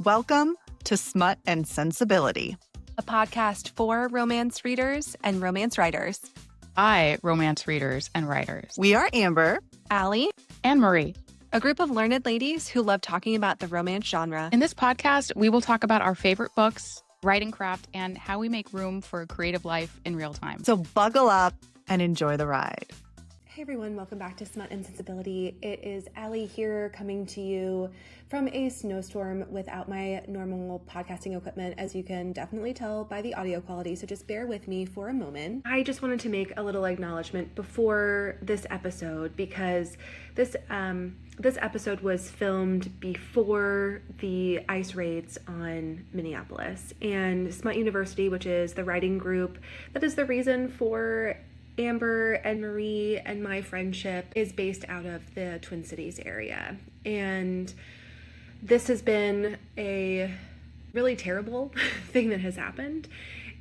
Welcome to Smut and Sensibility, a podcast for romance readers and romance writers. By romance readers and writers. We are Amber, Allie, and Marie, a group of learned ladies who love talking about the romance genre. In this podcast, we will talk about our favorite books, writing craft, and how we make room for a creative life in real time. So buckle up and enjoy the ride. Hey everyone, welcome back to Smut and Sensibility. It is Allie here coming to you from a snowstorm without my normal podcasting equipment, as you can definitely tell by the audio quality, so just bear with me for a moment. I just wanted to make a little acknowledgement before this episode because this episode was filmed before the ice raids on Minneapolis, and Smut University, which is the writing group that is the reason for Amber and Marie and my friendship, is based out of the Twin Cities area. And this has been a really terrible thing that has happened.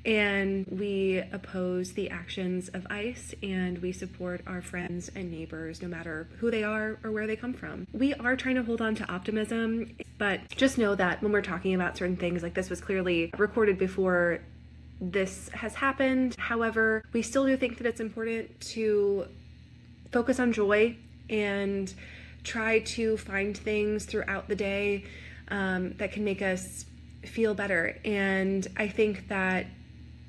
And we oppose the actions of ICE, and we support our friends and neighbors no matter who they are or where they come from. We are trying to hold on to optimism, but just know that when we're talking about certain things, like this was clearly recorded before this has happened. However, we still do think that it's important to focus on joy and try to find things throughout the day that can make us feel better. And I think that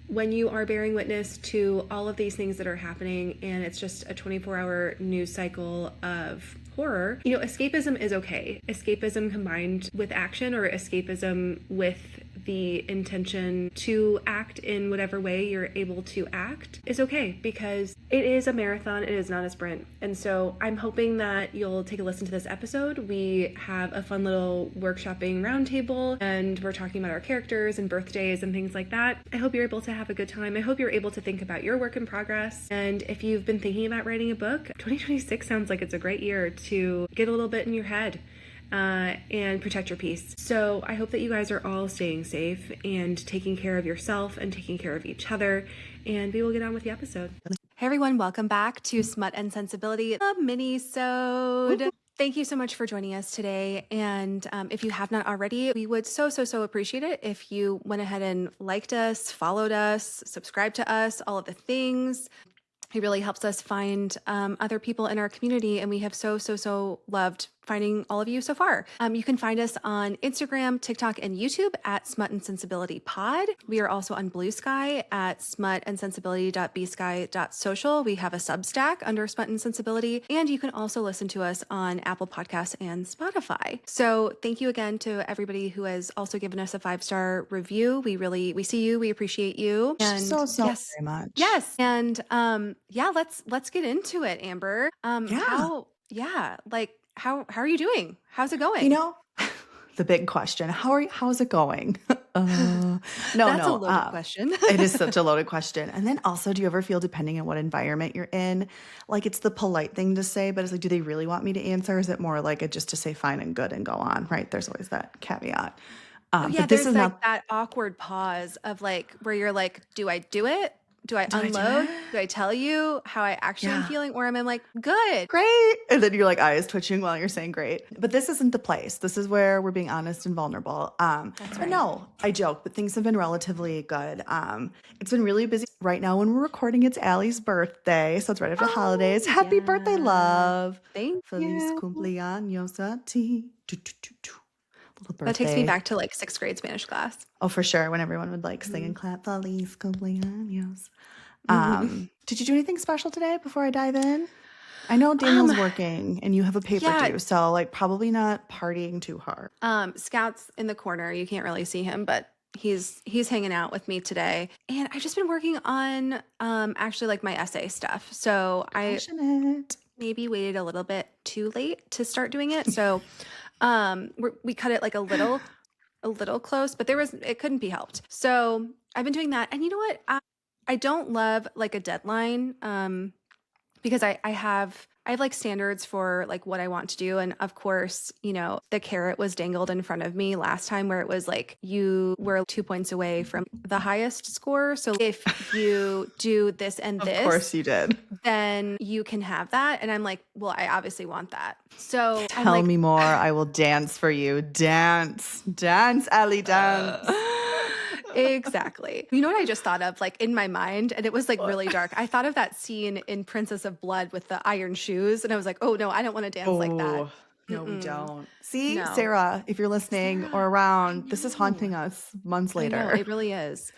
when you are bearing witness to all of these things that are happening, and it's just a 24-hour news cycle of horror, you know, escapism is okay. Escapism combined with action, or escapism with the intention to act in whatever way you're able to act, is okay, because it is a marathon, it is not a sprint. And so I'm hoping that you'll take a listen to this episode. We have a fun little workshopping roundtable, and we're talking about our characters and birthdays and things like that. I hope you're able to have a good time. I hope you're able to think about your work in progress. And if you've been thinking about writing a book, 2026 sounds like it's a great year to get a little bit in your head and protect your peace. So I hope that you guys are all staying safe and taking care of yourself and taking care of each other, and we will get on with the episode. Hey everyone, welcome back to Smut and Sensibility, a minisode. Thank you so much for joining us today. And if you have not already, we would so appreciate it if you went ahead and liked us, followed us, subscribed to us, all of the things. It really helps us find other people in our community, and we have so loved finding all of you so far. You can find us on Instagram, TikTok, and YouTube at Smut and Sensibility Pod. We are also on Blue Sky at smutandsensibility.bsky.social. We have a Substack under Smut and Sensibility, and you can also listen to us on Apple Podcasts and Spotify. So thank you again to everybody who has also given us a 5-star review. We see you, we appreciate you. And So yes, very much. Yes. And let's get into it, Amber. How are you doing? How's it going? You know, the big question, how's it going? That's a loaded question. It is such a loaded question. And then also, do you ever feel, depending on what environment you're in, like it's the polite thing to say, but it's like, do they really want me to answer? Or is it more like it just to say fine and good and go on, right? There's always that caveat. But this there's is like not that awkward pause of like, where you're like, do I do it? Do I unload? Do I tell you how I actually am feeling? Or am I like, good? great. And then you're like eyes twitching while you're saying great. But this isn't the place. This is where we're being honest and vulnerable. That's But no, I joke, but things have been relatively good. It's been really busy right now. When we're recording, it's Allie's birthday. So it's right after the holidays. Happy birthday, love. Thank Feliz you. cumpleaños a ti. Little birthday. That takes me back to like 6th grade Spanish class. Oh, for sure. When everyone would like sing and clap. Feliz cumpleaños. Did you do anything special today before I dive in? I know Daniel's working and you have a paper due, so like probably not partying too hard. Scout's in the corner. You can't really see him, but he's hanging out with me today. And I've just been working on actually like my essay stuff. So Passionate. I maybe waited a little bit too late to start doing it. So we cut it like a little close, but it couldn't be helped. So I've been doing that. And you know what? I don't love like a deadline because I have I have like standards for like what I want to do. And of course, you know, the carrot was dangled in front of me last time where it was like you were 2 points away from the highest score. So if you do this and this, of course you did, then you can have that. And I'm like, well, I obviously want that. So tell me more. I will dance for you. Dance, Allie, dance. Exactly. You know what I just thought of, like in my mind, and it was like really dark. I thought of that scene in Princess of Blood with the iron shoes, and I was like, oh no, I don't want to dance like that. No, we don't. See, No. Sarah, if you're listening or around, this is haunting us months later. I know, it really is.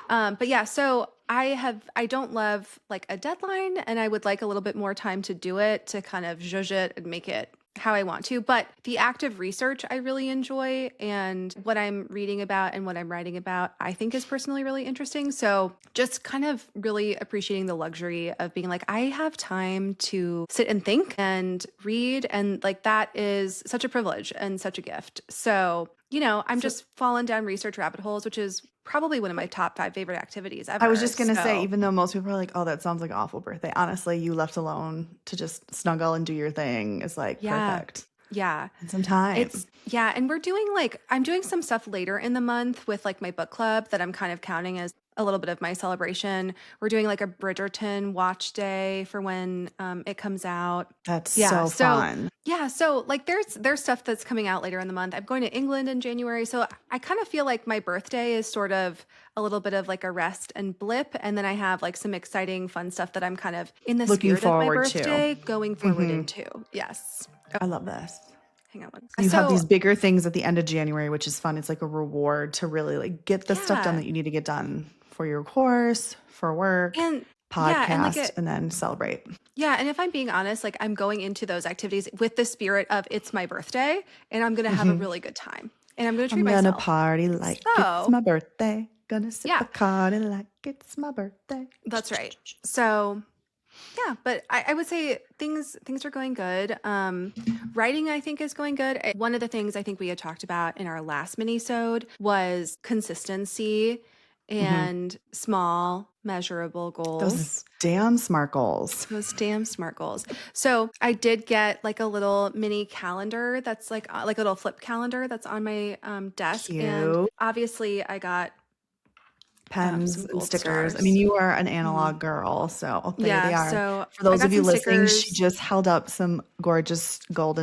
But yeah, so I don't love like a deadline, and I would like a little bit more time to do it, to kind of zhuzh it and make it how I want to. But the active research I really enjoy, and what I'm reading about and what I'm writing about, I think is personally really interesting. So just kind of really appreciating the luxury of being like, I have time to sit and think and read. And like, that is such a privilege and such a gift. So, you know, I'm just falling down research rabbit holes, which is probably one of my top 5 favorite activities ever. I was just going to say, even though most people are like, oh, that sounds like an awful birthday, honestly, you left alone to just snuggle and do your thing is like perfect. Yeah. And some time. And we're doing like, I'm doing some stuff later in the month with like my book club that I'm kind of counting as a little bit of my celebration. We're doing like a Bridgerton watch day for when it comes out. That's so fun. Yeah. So like there's stuff that's coming out later in the month. I'm going to England in January. So I kind of feel like my birthday is sort of a little bit of like a rest and blip. And then I have like some exciting fun stuff that I'm kind of in the looking spirit of my forward birthday going forward into. Yes. I love this. Hang on one. You have these bigger things at the end of January, which is fun. It's like a reward to really like get the stuff done that you need to get done for your course, for work, and podcast, and then celebrate. Yeah. And if I'm being honest, like I'm going into those activities with the spirit of it's my birthday and I'm going to have a really good time. And I'm going to treat myself. I'm going to party like it's my birthday. Gonna sip a Bacardi like it's my birthday. That's right. So yeah, but I would say things are going good. Writing, I think, is going good. One of the things I think we had talked about in our last mini-sode was consistency and small, measurable goals. Those damn SMART goals. So I did get like a little mini calendar that's like a little flip calendar that's on my desk. Cute. And obviously I got pens and stickers. I mean, you are an analog girl, so there they are. So for those of you listening, she just held up some gorgeous gold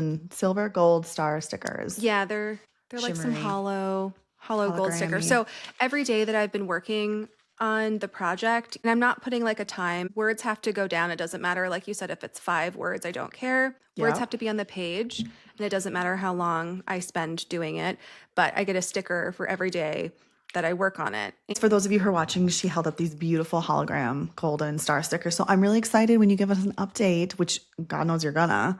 star stickers. Yeah, they're like some hollow gold stickers. So every day that I've been working on the project, and I'm not putting like a time, words have to go down. It doesn't matter. Like you said, if it's 5 words, I don't care. Words have to be on the page, and it doesn't matter how long I spend doing it, but I get a sticker for every day that I work on it. For those of you who are watching, she held up these beautiful hologram golden star stickers. So I'm really excited when you give us an update, which God knows you're gonna,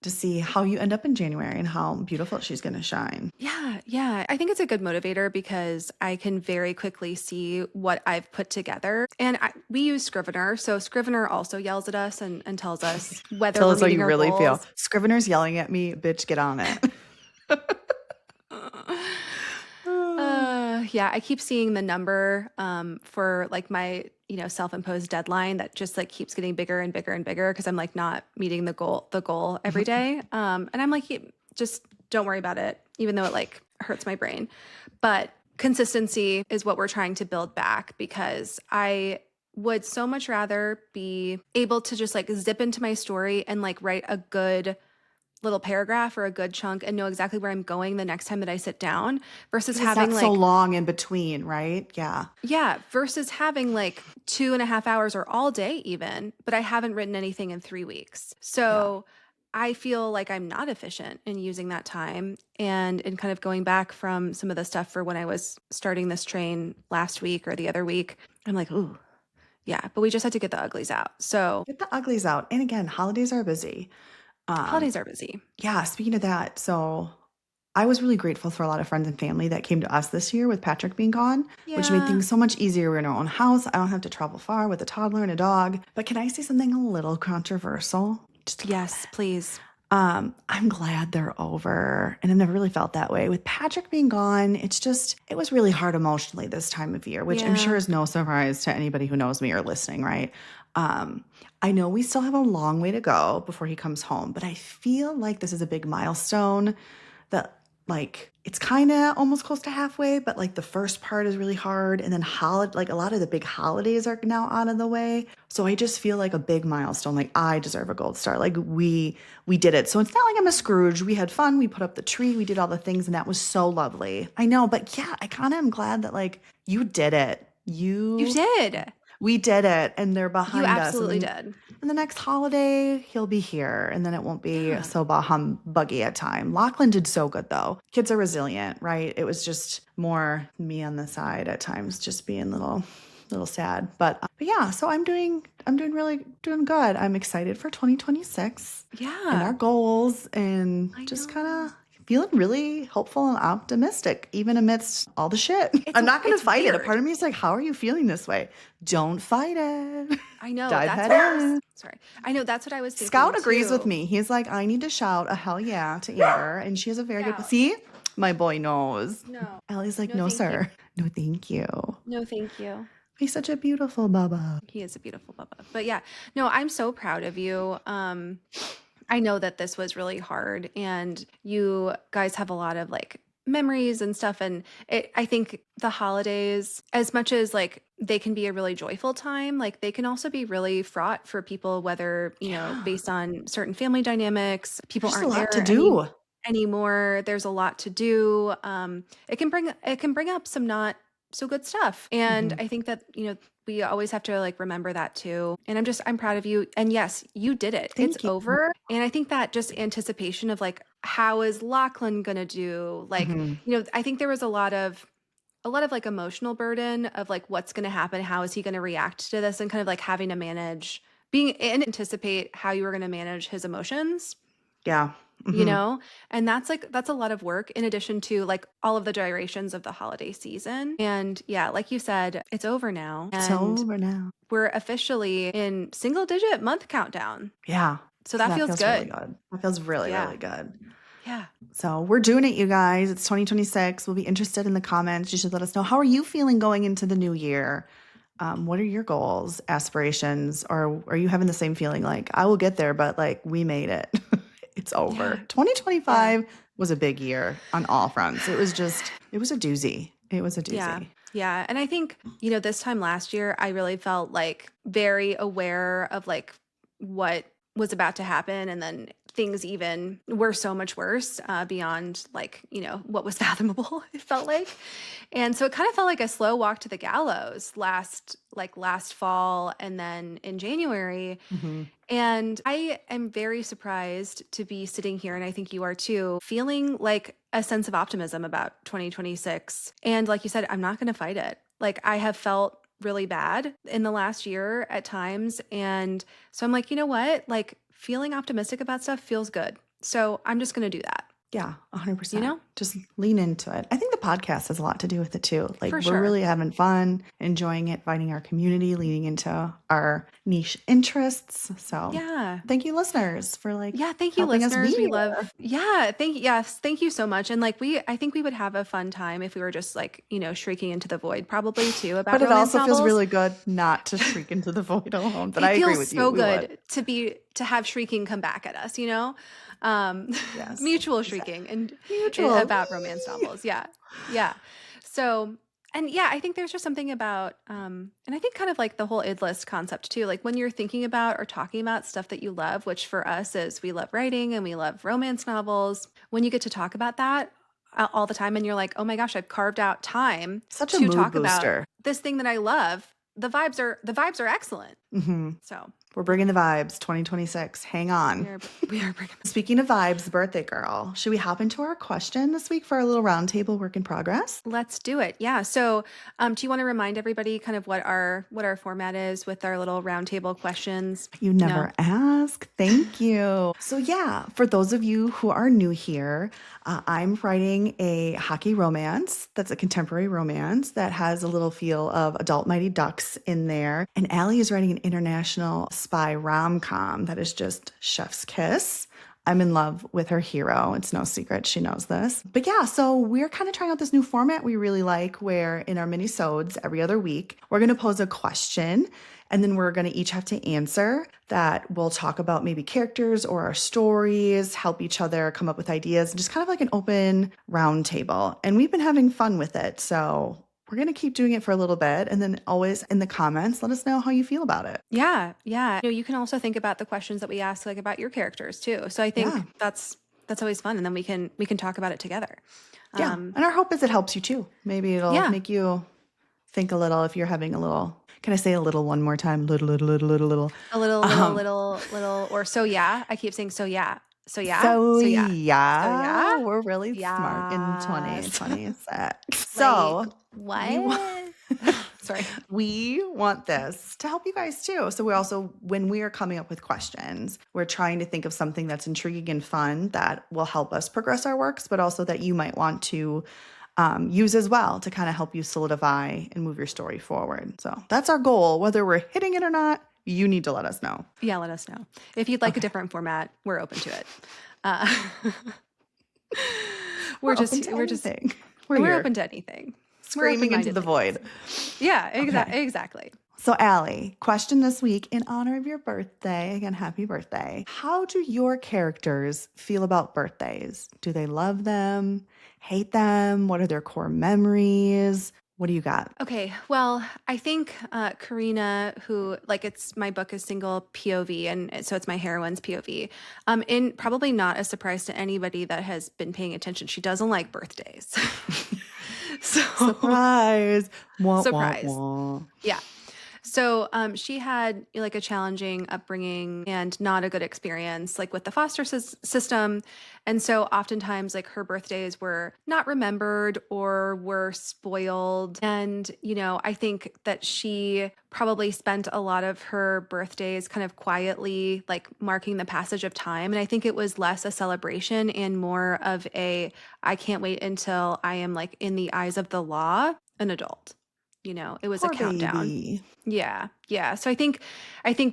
to see how you end up in January and how beautiful she's gonna shine. Yeah. I think it's a good motivator because I can very quickly see what I've put together. And we use Scrivener. So Scrivener also yells at us and tells us whether Tell we're us how meeting you our really goals. feel. Scrivener's yelling at me, bitch, get on it. Yeah, I keep seeing the number for like my, self-imposed deadline that just like keeps getting bigger and bigger and bigger because I'm like not meeting the goal every day. And I'm like, just don't worry about it, even though it like hurts my brain. But consistency is what we're trying to build back because I would so much rather be able to just like zip into my story and like write a good little paragraph or a good chunk and know exactly where I'm going the next time that I sit down versus having like so long in between, right? Yeah. Versus having like 2.5 hours or all day even, but I haven't written anything in 3 weeks. So I feel like I'm not efficient in using that time and in kind of going back from some of the stuff for when I was starting this train last week or the other week. I'm like, ooh, yeah, but we just had to get the uglies out. So get the uglies out. And again, holidays are busy. Yeah, speaking of that, so I was really grateful for a lot of friends and family that came to us this year with Patrick being gone, which made things so much easier. We're in our own house. I don't have to travel far with a toddler and a dog. But can I say something a little controversial? Yes, please. I'm glad they're over. And I've never really felt that way. With Patrick being gone, it was really hard emotionally this time of year, which I'm sure is no surprise to anybody who knows me or listening, right? I know we still have a long way to go before he comes home, but I feel like this is a big milestone that like it's kind of almost close to halfway, but like the first part is really hard. And then like a lot of the big holidays are now out of the way. So I just feel like a big milestone. Like I deserve a gold star. Like we did it. So it's not like I'm a Scrooge. We had fun. We put up the tree. We did all the things and that was so lovely. I know, but yeah, I kind of am glad that like you did it. You did. We did it. And they're behind us. You absolutely did. And the next holiday, he'll be here. And then it won't be so buggy at time. Lachlan did so good, though. Kids are resilient, right? It was just more me on the side at times, just being a little sad. But yeah, so I'm doing good. I'm excited for 2026. Yeah. And our goals and just kind of feeling really hopeful and optimistic, even amidst all the shit. I'm not going to fight it. A part of me is like, how are you feeling this way? Don't fight it. I know. Dive head in. Sorry. I know. That's what I was thinking. Scout agrees with me. He's like, I need to shout a hell yeah to Amber. And she has a very good, see? My boy knows. No. Allie's like, no, sir. No, thank you. No, thank you. He's such a beautiful bubba. He is a beautiful bubba. But yeah, no, I'm so proud of you. I know that this was really hard and you guys have a lot of like memories and stuff. And I think the holidays, as much as like they can be a really joyful time, like they can also be really fraught for people, whether, you know, based on certain family dynamics, people aren't there to do anymore. There's a lot to do. It can bring up some not so good stuff. And I think that, you know, we always have to like remember that too. And I'm proud of you. And yes, you did it. It's over. And I think that just anticipation of like, how is Lachlan going to do? Like, you know, I think there was a lot of like emotional burden of like, what's going to happen? How is he going to react to this? And kind of like having to anticipate how you were going to manage his emotions. Yeah. You know, and that's a lot of work in addition to like all of the gyrations of the holiday season. And yeah, like you said, it's over now. It's over now. We're officially in single digit month countdown. Yeah. So that feels good. Really good. That feels really good. Yeah. So we're doing it, you guys. It's 2026. We'll be interested in the comments. You should let us know. How are you feeling going into the new year? What are your goals, aspirations? Or are you having the same feeling like I will get there, but like we made it? It's over. Yeah. 2025 was a big year on all fronts. It was a doozy. It was a doozy. Yeah. Yeah. And I think, you know, this time last year, I really felt like very aware of like what was about to happen. And then things even were so much worse beyond like, you know, what was fathomable, it felt like. And so it kind of felt like a slow walk to the gallows last fall and then in January. And I am very surprised to be sitting here, and I think you are too, feeling like a sense of optimism about 2026. And like you said, I'm not going to fight it. Like I have felt really bad in the last year at times. And so I'm like, you know what? Like feeling optimistic about stuff feels good. So I'm just going to do that. Yeah, 100%. You know? Just lean into it. I think the podcast has a lot to do with it too. Like we're really having fun, enjoying it, finding our community, leaning into our niche interests. So yeah. Thank you listeners for like thank you listeners. We love thank you so much. And like I think we would have a fun time if we were just like, you know, shrieking into the void probably too about But it also novels. Feels really good not to shriek into the void alone. But I agree with you. It feels so good to have shrieking come back at us, you know? Yes, mutual shrieking and about romance novels. Yeah. So, and yeah, I think there's just something about, and I think kind of like the whole id list concept too, like when you're thinking about or talking about stuff that you love, which for us is we love writing and we love romance novels. When you get to talk about that all the time and you're like, oh my gosh, I've carved out time to talk about this thing that I love. The vibes are excellent. So we're bringing the vibes. 2026. Hang on. We are bringing. Speaking of vibes, birthday girl, should we hop into our question this week for our little roundtable work in progress? Let's do it. Yeah. So, do you want to remind everybody kind of what our format is with our little roundtable questions? You never ask. Thank you. So yeah, for those of you who are new here, I'm writing a hockey romance that's a contemporary romance that has a little feel of adult Mighty Ducks in there. And Allie is writing an international spy rom-com that is just chef's kiss. I'm in love with her hero. It's no secret. She knows this. But yeah, so we're kind of trying out this new format we really like where in our mini-sodes every other week, we're going to pose a question and then we're going to each have to answer that. We'll talk about maybe characters or our stories, help each other come up with ideas, and just kind of like an open round table. And we've been having fun with it. So we're going to keep doing it for a little bit. And then always in the comments, let us know how you feel about it. Yeah. Yeah. You can also think about the questions that we ask, like about your characters too. So I think that's always fun. And then we can talk about it together. Yeah. And our hope is it helps you too. Maybe it'll make you think a little if you're having a little, can I say a little one more time? Little. A little, or so yeah. I keep saying so yeah. So yeah. So yeah. We're really smart in 2026. So what? Sorry. We want this to help you guys too. So we also, when we are coming up with questions, we're trying to think of something that's intriguing and fun that will help us progress our works, but also that you might want to use as well to kind of help you solidify and move your story forward. So that's our goal. Whether we're hitting it or not, you need to let us know. Yeah, let us know. If you'd like a different format, we're open to it. We're open to anything. Screaming into the void. Yeah, exactly. So Allie, question this week in honor of your birthday. Again, happy birthday. How do your characters feel about birthdays? Do they love them? Hate them? What are their core memories? What do you got? Okay, well, I think Karina, who my book is single POV, and so it's my heroine's POV. And probably not a surprise to anybody that has been paying attention. She doesn't like birthdays. So surprise. Surprise. Yeah. So she had like a challenging upbringing and not a good experience like with the foster system. And so oftentimes like her birthdays were not remembered or were spoiled. And, I think that she probably spent a lot of her birthdays kind of quietly like marking the passage of time. And I think it was less a celebration and more of I can't wait until I am like in the eyes of the law, an adult. It was Poor a countdown. baby. Yeah. Yeah. So I think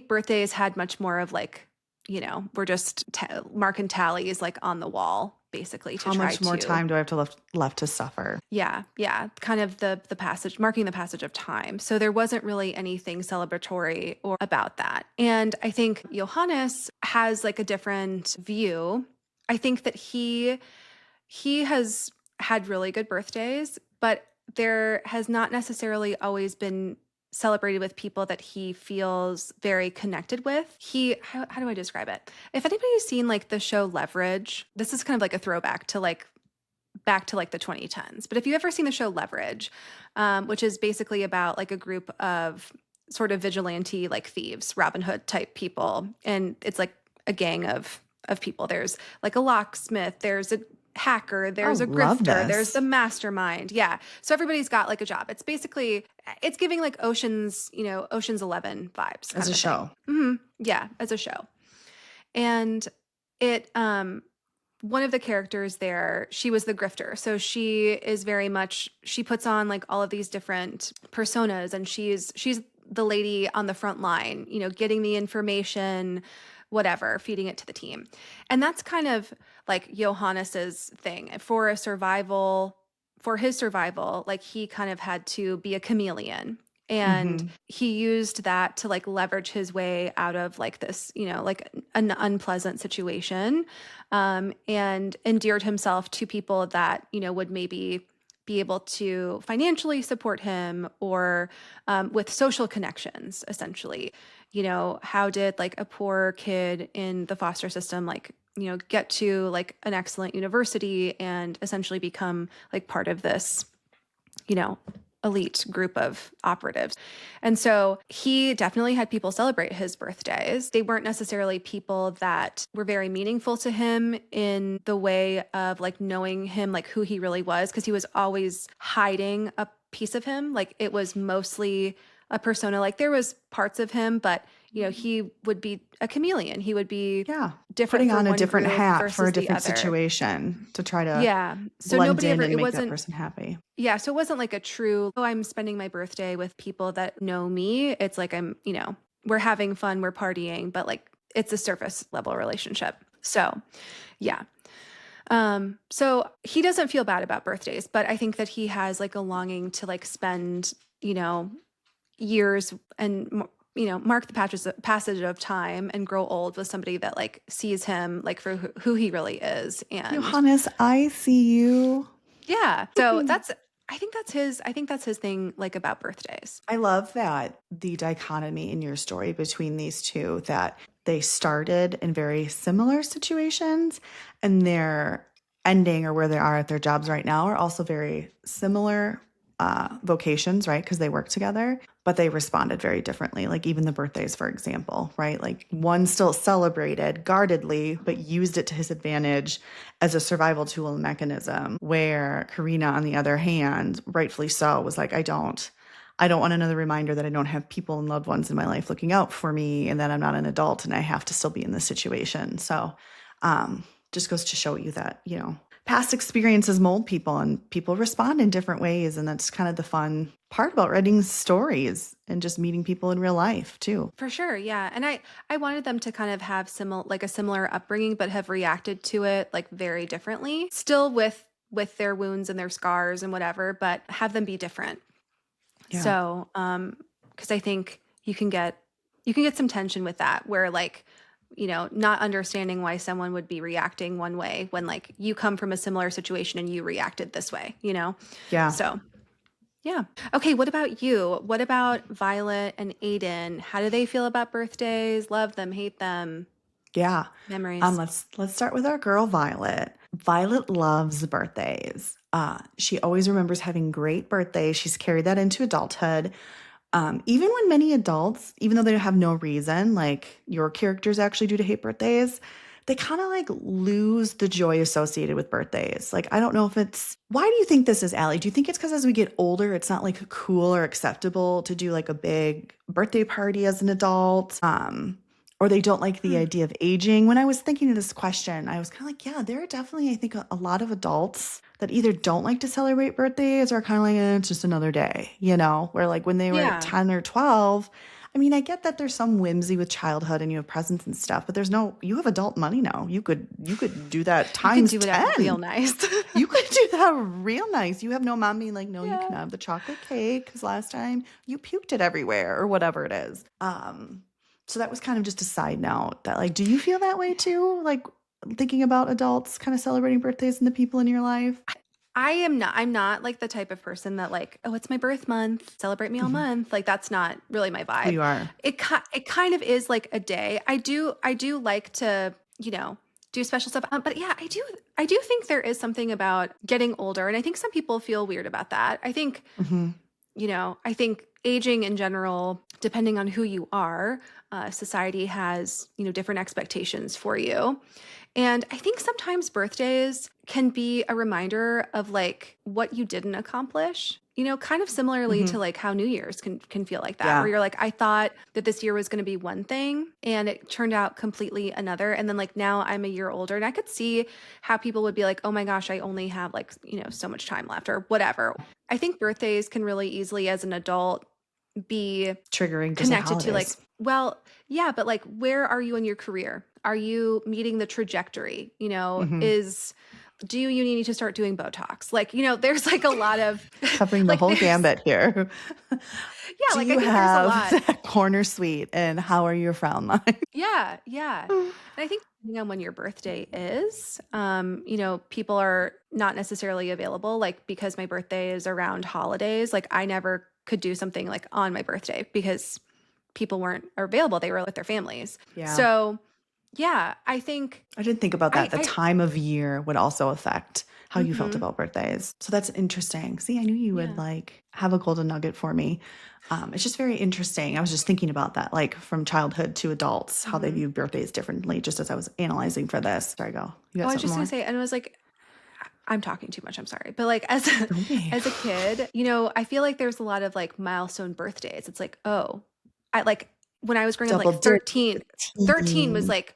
birthdays had much more of like, we're just marking tallies like on the wall, basically. How much more time do I have left to suffer? Yeah. Yeah. Kind of the passage, marking the passage of time. So there wasn't really anything celebratory or about that. And I think Johannes has like a different view. I think that he has had really good birthdays, but there has not necessarily always been celebrated with people that he feels very connected with. How do I describe it? If anybody's seen like the show Leverage, this is kind of like a throwback to like back to like the 2010s. But if you've ever seen the show Leverage, which is basically about like a group of sort of vigilante like thieves, Robin Hood type people, and it's like a gang of people. There's like a locksmith, there's a hacker, there's a grifter, there's the mastermind. Yeah. So everybody's got like a job. It's basically, it's giving like Ocean's 11 vibes. As a show. Mm-hmm. Yeah. As a show. And it, one of the characters there, she was the grifter. So she is very much, she puts on like all of these different personas, and she's the lady on the front line, getting the information, whatever, feeding it to the team. And that's kind of like Johannes's thing. For his survival, like he kind of had to be a chameleon. And he used that to like leverage his way out of like this, like an unpleasant situation, and endeared himself to people that, would maybe be able to financially support him or with social connections, essentially. How did like a poor kid in the foster system, like, get to like an excellent university and essentially become like part of this, elite group of operatives. And so he definitely had people celebrate his birthdays. They weren't necessarily people that were very meaningful to him in the way of like knowing him, like who he really was, because he was always hiding a piece of him. Like it was mostly a persona. Like there was parts of him, but he would be a chameleon. He would be different, putting on a different hat for a different situation to try to so blend nobody in ever, and it make wasn't that person happy. Yeah, so it wasn't like a true, I'm spending my birthday with people that know me. It's like we're having fun, we're partying, but like it's a surface level relationship. So, yeah. So he doesn't feel bad about birthdays, but I think that he has like a longing to like spend, years and, mark the passage of time and grow old with somebody that like sees him like for who he really is. And Johannes, I see you. yeah. So I think that's his thing, like about birthdays. I love that the dichotomy in your story between these two, that they started in very similar situations and their ending or where they are at their jobs right now are also very similar vocations, right? Because they work together, but they responded very differently. Like even the birthdays, for example, right? Like one still celebrated guardedly, but used it to his advantage as a survival tool and mechanism, where Karina, on the other hand, rightfully so, was like, I don't want another reminder that I don't have people and loved ones in my life looking out for me and that I'm not an adult and I have to still be in this situation. So just goes to show you that, past experiences mold people and people respond in different ways. And that's kind of the fun part about writing stories and just meeting people in real life too. For sure. Yeah. And I wanted them to kind of have a similar upbringing, but have reacted to it like very differently, still with their wounds and their scars and whatever, but have them be different. Yeah. So, cause I think you can get some tension with that where like, not understanding why someone would be reacting one way when like you come from a similar situation and you reacted this way, Yeah. So, yeah. Okay. What about you? What about Violet and Aiden? How do they feel about birthdays? Love them, hate them? Yeah. Memories. Let's start with our girl, Violet. Violet loves birthdays. She always remembers having great birthdays. She's carried that into adulthood. Even when many adults, even though they have no reason, like your characters actually do to hate birthdays, they kind of like lose the joy associated with birthdays. Like, I don't know if why do you think this is, Allie? Do you think it's because as we get older, it's not like cool or acceptable to do like a big birthday party as an adult? Or they don't like the idea of aging? When I was thinking of this question, I was kind of like, yeah, there are definitely, I think, a lot of adults that either don't like to celebrate birthdays or kind of like, it's just another day, where like when they were 10 or 12, I mean, I get that there's some whimsy with childhood and you have presents and stuff, but you have adult money now. You could do that times 10. You could do it real nice. You could do that real nice. You have no mom being like, no, you can have the chocolate cake because last time you puked it everywhere or whatever it is. So that was kind of just a side note that like, do you feel that way too? Like thinking about adults kind of celebrating birthdays and the people in your life? I'm not like the type of person that like, oh, it's my birth month, celebrate me all month. Like that's not really my vibe. You are. It kind of is like a day. I do like to, do special stuff. But yeah, I do think there is something about getting older. And I think some people feel weird about that. I think, I think aging in general, depending on who you are, society has, different expectations for you. And I think sometimes birthdays can be a reminder of like what you didn't accomplish, kind of similarly to like how New Year's can feel like that, where you're like, I thought that this year was going to be one thing and it turned out completely another. And then like now I'm a year older and I could see how people would be like, oh my gosh, I only have like, so much time left or whatever. I think birthdays can really easily as an adult be triggering connected to like, well, yeah, but like, where are you in your career? Are you meeting the trajectory? Do you need to start doing Botox? Like, there's like a lot of covering the whole gambit here. Yeah, do like you I think have there's a lot. That corner suite, and how are your frown lines? Yeah. And I think depending on when your birthday is, people are not necessarily available. Like because my birthday is around holidays, like I never could do something like on my birthday because people weren't available. They were with their families. Yeah. So yeah, I think I didn't think about that. The time of year would also affect how you felt about birthdays. So that's interesting. See, I knew you would like have a golden nugget for me. It's just very interesting. I was just thinking about that, like from childhood to adults, how they view birthdays differently, just as I was analyzing for this. Sorry, go. You got I was just going to say, and I was like, I'm talking too much. I'm sorry. But like as a kid, I feel like there's a lot of like milestone birthdays. It's like, oh, I like when I was growing up, like 13 was like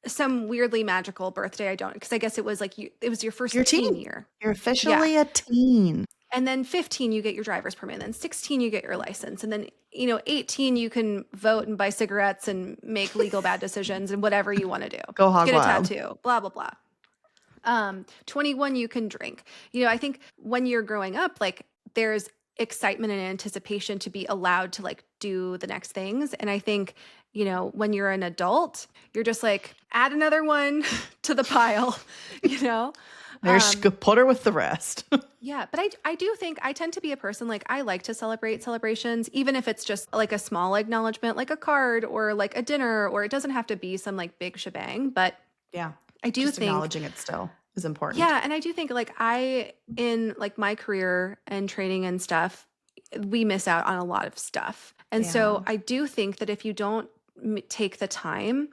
some weirdly magical birthday. Because I guess it was like it was your first teen year. You're officially a teen. And then 15, you get your driver's permit. And then 16, you get your license. And then, 18, you can vote and buy cigarettes and make legal bad decisions and whatever you want to do. Go hog Get wild. a tattoo, blah, blah, blah. 21, you can drink. I think when you're growing up, like there's excitement and anticipation to be allowed to like do the next things. And I think, when you're an adult, you're just like, add another one to the pile, There's put her with the rest. Yeah, but I do think I tend to be a person like I like to celebrate celebrations, even if it's just like a small acknowledgement, like a card or like a dinner, or it doesn't have to be some like big shebang. But yeah, I do just think acknowledging it still is important. Yeah, and I do think like in like my career and training and stuff, we miss out on a lot of stuff. And so I do think that if you don't take the time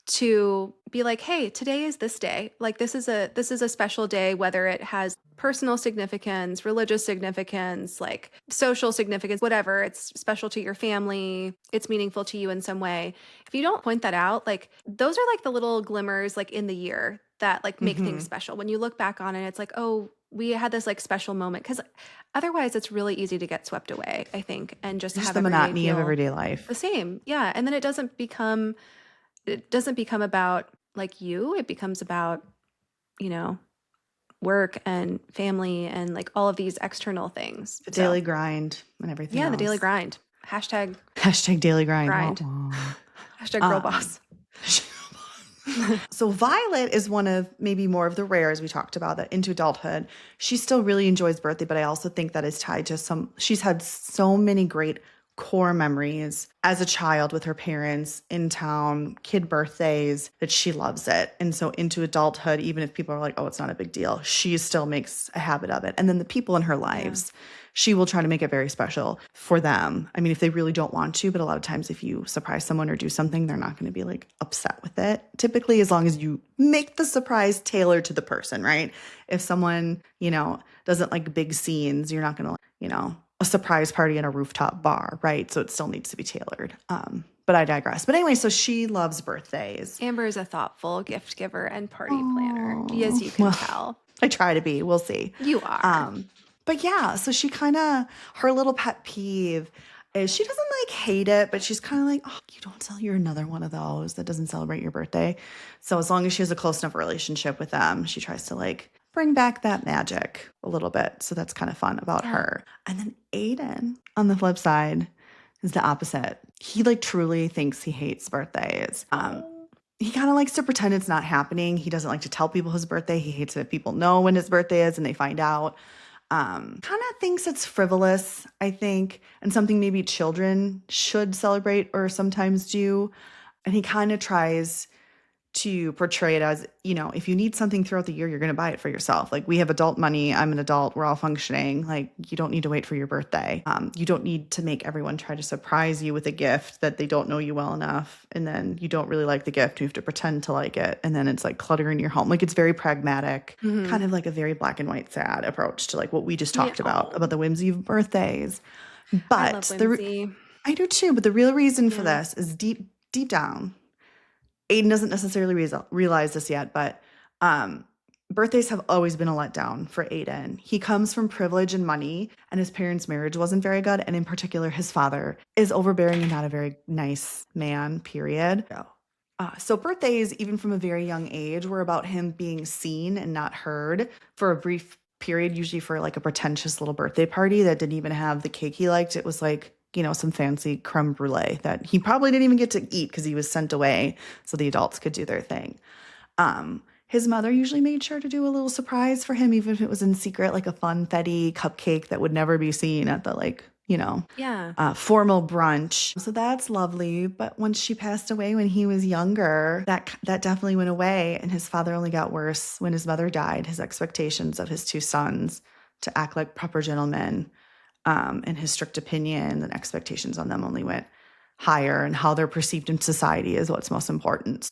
to be like, hey, today is this day. Like this is a special day, whether it has personal significance, religious significance, like social significance, whatever. It's special to your family. It's meaningful to you in some way. If you don't point that out, like those are like the little glimmers like in the year that like make things special. When you look back on it, it's like, oh, we had this like special moment, because otherwise it's really easy to get swept away, I think, and just have the monotony of everyday life. The same. Yeah. And then it doesn't become about like you. It becomes about, work and family and like all of these external things. The daily grind and everything else. The daily grind. Hashtag daily grind. Hashtag girl boss. So Violet is one of maybe more of the rares we talked about that into adulthood. She still really enjoys birthday, but I also think that is tied to she's had so many great core memories as a child with her parents in town, kid birthdays, that she loves it. And so into adulthood, even if people are like, oh, it's not a big deal, she still makes a habit of it. And then the people in her lives, she will try to make it very special for them. I mean, if they really don't want to, but a lot of times if you surprise someone or do something, they're not going to be like upset with it. Typically, as long as you make the surprise tailored to the person, right? If someone, doesn't like big scenes, you're not going to, a surprise party in a rooftop bar, right? So it still needs to be tailored. But I digress. But anyway, so she loves birthdays. Amber is a thoughtful gift giver and party planner, as you can tell. I try to be. We'll see. You are. But yeah, so she her little pet peeve is she doesn't like hate it, but she's kind of like, oh, you don't tell you're another one of those that doesn't celebrate your birthday. So as long as she has a close enough relationship with them, she tries to like bring back that magic a little bit. So that's kind of fun about her. And then Aiden, on the flip side, is the opposite. He like truly thinks he hates birthdays. He kind of likes to pretend it's not happening. He doesn't like to tell people his birthday. He hates it if people know when his birthday is and they find out. Kind of thinks it's frivolous, I think, and something maybe children should celebrate or sometimes do. And he kind of tries to portray it as, if you need something throughout the year, you're going to buy it for yourself. Like, we have adult money. I'm an adult. We're all functioning. Like, you don't need to wait for your birthday. You don't need to make everyone try to surprise you with a gift that they don't know you well enough. And then you don't really like the gift. You have to pretend to like it. And then it's like cluttering your home. Like, it's very pragmatic, kind of like a very black and white sad approach to like what we just talked about the whimsy of birthdays. But I love whimsy. I do too. But the real reason for this is deep down, Aiden doesn't necessarily realize this yet, but birthdays have always been a letdown for Aiden. He comes from privilege and money, and his parents' marriage wasn't very good. And in particular, his father is overbearing and not a very nice man, period. So birthdays, even from a very young age, were about him being seen and not heard for a brief period, usually for like a pretentious little birthday party that didn't even have the cake he liked. It was like, some fancy creme brulee that he probably didn't even get to eat because he was sent away so the adults could do their thing. His mother usually made sure to do a little surprise for him, even if it was in secret, like a funfetti cupcake that would never be seen at the formal brunch. So that's lovely. But once she passed away when he was younger, that definitely went away. And his father only got worse when his mother died. His expectations of his two sons to act like proper gentlemen, and his strict opinion and expectations on them only went higher, and how they're perceived in society is what's most important.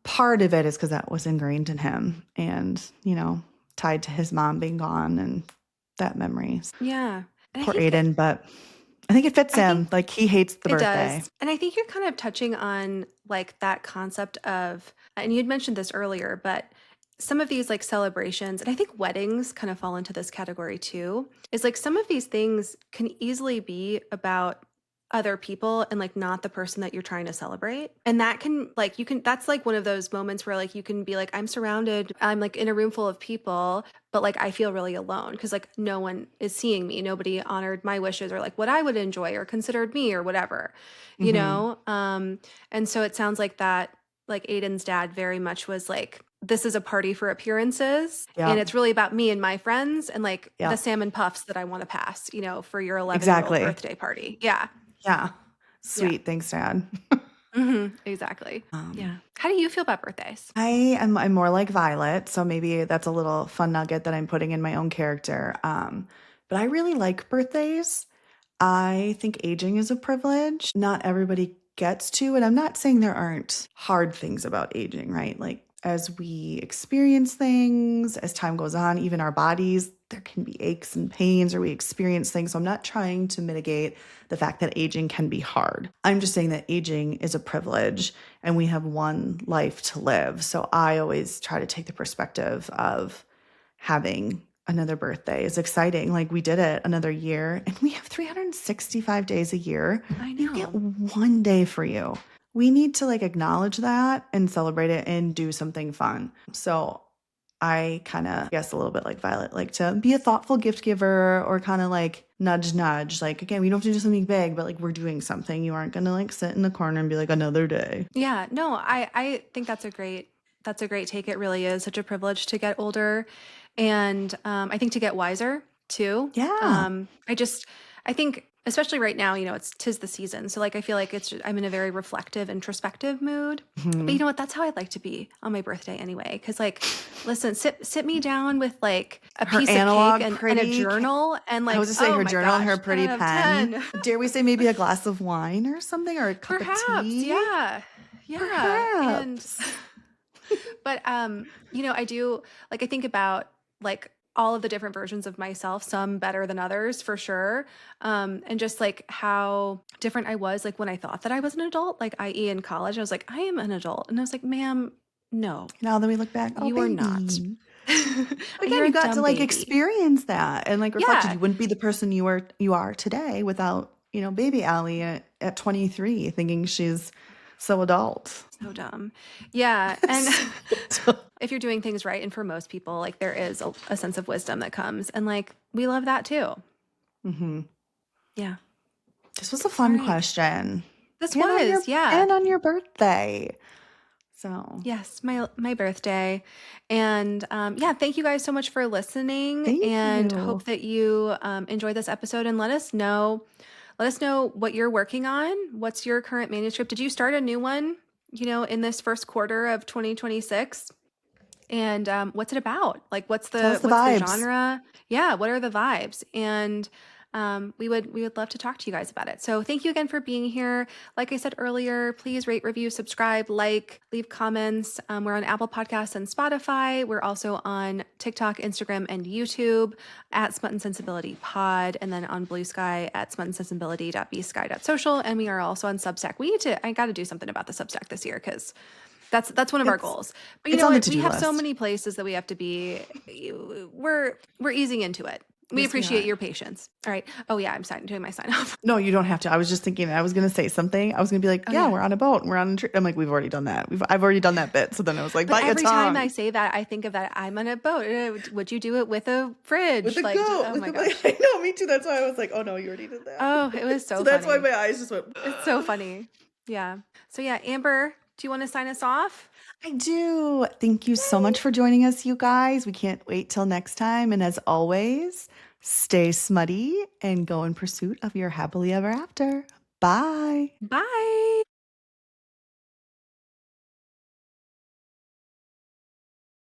Part of it is because that was ingrained in him and, tied to his mom being gone and that memory. Yeah. And poor Aiden, but I think it fits him. Like, he hates the birthday. Does. And I think you're kind of touching on like that concept of, and you'd mentioned this earlier, but some of these like celebrations, and I think weddings kind of fall into this category too, is like some of these things can easily be about other people and like not the person that you're trying to celebrate. And that can like, that's like one of those moments where like you can be like, I'm like in a room full of people, but like I feel really alone because like no one is seeing me. Nobody honored my wishes or like what I would enjoy or considered me or whatever, you know? And so it sounds like that, like Aiden's dad very much was like, this is a party for appearances and it's really about me and my friends and like the salmon puffs that I want to pass, you know, for your 11-year-old birthday party. Yeah. Yeah. Sweet. Yeah. Thanks, Dad. Exactly. Yeah. How do you feel about birthdays? I'm more like Violet, so maybe that's a little fun nugget that I'm putting in my own character. But I really like birthdays. I think aging is a privilege. Not everybody gets to, and I'm not saying there aren't hard things about aging, right? Like as we experience things, as time goes on, even our bodies, there can be aches and pains or we experience things. So I'm not trying to mitigate the fact that aging can be hard. I'm just saying that aging is a privilege and we have one life to live. So I always try to take the perspective of having another birthday is exciting. Like we did it another year and we have 365 days a year. I know. You get one day for you. We need to like acknowledge that and celebrate it and do something fun. So I kind of guess a little bit like Violet, like to be a thoughtful gift giver or kind of like nudge. Like, again, we don't have to do something big, but like we're doing something. You aren't going to like sit in the corner and be like another day. Yeah, no, I think that's a great take. It really is such a privilege to get older. And I think to get wiser too. Yeah. I think especially right now, you know, 'tis the season. So like, I feel like I'm in a very reflective, introspective mood, but you know what, that's how I'd like to be on my birthday anyway. Cause like, listen, sit me down with like a piece of cake and a journal and like, I was just saying her journal and her pretty pen. Dare we say maybe a glass of wine or something or a cup of tea? Yeah. Perhaps. But, you know, I think about like all of the different versions of myself, some better than others for sure. And just like how different I was, like when I thought that I was an adult, like i.e. in college, I was like, I am an adult. And I was like, ma'am, no. Now that we look back, you are not. Again, you got to like experience that and like reflected. You wouldn't be the person you are today without, you know, baby Allie at 23 thinking she's so adult. So dumb. Yeah. And if you're doing things right, and for most people, like there is a sense of wisdom that comes and like, we love that too. Yeah. This was a fun question. This was, yeah. And on your birthday. So yes, my birthday. And yeah, thank you guys so much for listening. Thank you. Hope that you enjoyed this episode and let us know what you're working on. What's your current manuscript? Did you start a new one, you know, in this first quarter of 2026? And what's it about? Like, what's the genre? Yeah, what are the vibes? And we would love to talk to you guys about it. So thank you again for being here. Like I said earlier, please rate, review, subscribe, leave comments. We're on Apple Podcasts and Spotify. We're also on TikTok, Instagram, and YouTube at Smut and Sensibility Pod, and then on Blue Sky at smutandsensibility.bsky.social. And we are also on Substack. I got to do something about the Substack this year because that's one of our goals. But you know what? We have so many places that we have to be. We're easing into it. We appreciate your patience. All right. Oh yeah, I'm doing my sign off. No, you don't have to. I was just thinking I was going to say something. I was going to be like, we're on a boat. We're on a trip. I'm like, we've already done that. I've already done that bit. So then I was like, every time I say that, I think of that I'm on a boat. Would you do it with a fridge? With a goat. Oh my gosh. I know, me too. That's why I was like, oh no, you already did that. Oh, it was so funny. That's why my eyes just went. It's so funny. Yeah. So yeah, Amber, do you want to sign us off? I do. Thank you so much for joining us, you guys. We can't wait till next time. And as always, stay smutty and go in pursuit of your happily ever after. Bye. Bye.